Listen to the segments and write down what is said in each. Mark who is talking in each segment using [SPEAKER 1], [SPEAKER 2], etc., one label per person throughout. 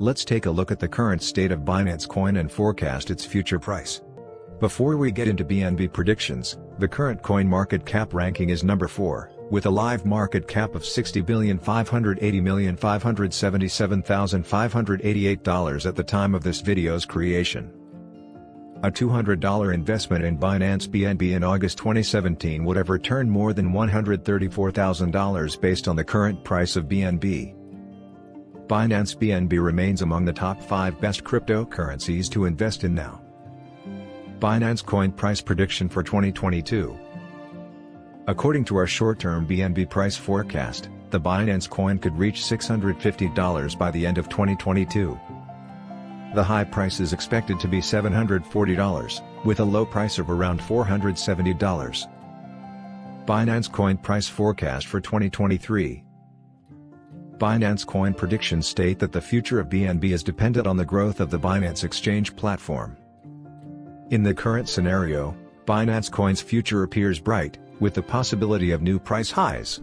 [SPEAKER 1] Let's take a look at the current state of Binance Coin and forecast its future price. Before we get into BNB predictions, the current coin market cap ranking is number 4, with a live market cap of $60,580,577,588 at the time of this video's creation. A $200 investment in Binance BNB in August 2017 would have returned more than $134,000 based on the current price of BNB. Binance BNB remains among the top 5 best cryptocurrencies to invest in now. Binance Coin price prediction for 2022. According to our short-term BNB price forecast, the Binance Coin could reach $650 by the end of 2022. The high price is expected to be $740, with a low price of around $470. Binance Coin price forecast for 2023. Binance Coin predictions state that the future of BNB is dependent on the growth of the Binance exchange platform. In the current scenario, Binance Coin's future appears bright, with the possibility of new price highs.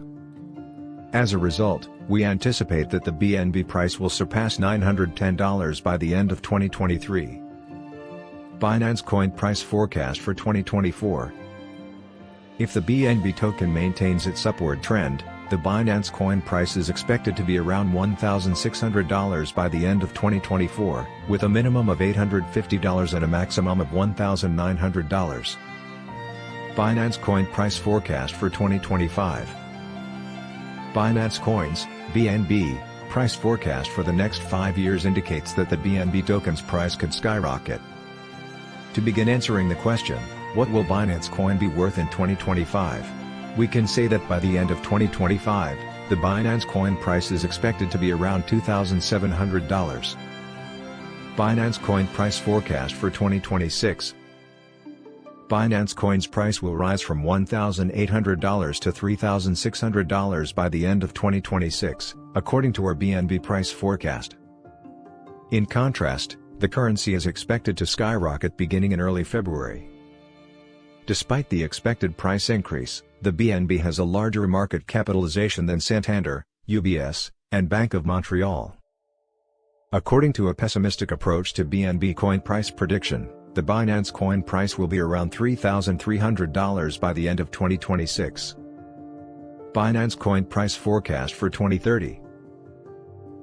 [SPEAKER 1] As a result, we anticipate that the BNB price will surpass $910 by the end of 2023. Binance Coin price forecast for 2024. If the BNB token maintains its upward trend, the Binance Coin price is expected to be around $1,600 by the end of 2024, with a minimum of $850 and a maximum of $1,900. Binance Coin price forecast for 2025. Binance Coin's BNB price forecast for the next 5 years indicates that the BNB token's price could skyrocket. To begin answering the question, what will Binance Coin be worth in 2025? We can say that by the end of 2025, the Binance Coin price is expected to be around $2,700. Binance Coin price forecast for 2026. Binance Coin's price will rise from $1,800 to $3,600 by the end of 2026, according to our BNB price forecast. In contrast, the currency is expected to skyrocket beginning in early February. Despite the expected price increase, the BNB has a larger market capitalization than Santander, UBS, and Bank of Montreal. According to a pessimistic approach to BNB coin price prediction, the Binance Coin price will be around $3,300 by the end of 2026. Binance Coin price forecast for 2030.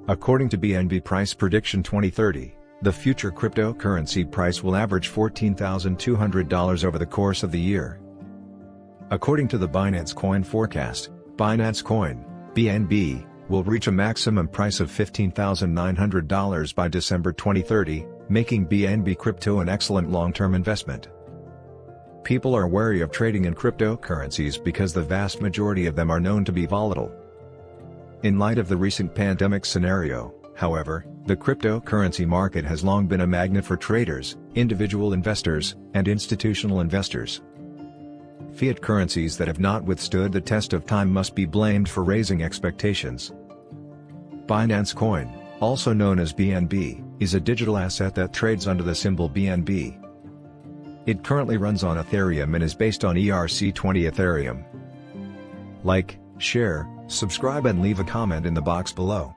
[SPEAKER 1] According to BNB price prediction 2030, the future cryptocurrency price will average $14,200 over the course of the year. According to the Binance Coin forecast, Binance Coin, BNB, will reach a maximum price of $15,900 by December 2030, making BNB crypto an excellent long-term investment. People are wary of trading in cryptocurrencies because the vast majority of them are known to be volatile. In light of the recent pandemic scenario, however, the cryptocurrency market has long been a magnet for traders, individual investors, and institutional investors. Fiat currencies that have not withstood the test of time must be blamed for raising expectations. Binance Coin, also known as BNB, is a digital asset that trades under the symbol BNB. It currently runs on Ethereum and is based on ERC20 Ethereum. Like, share, subscribe and leave a comment in the box below.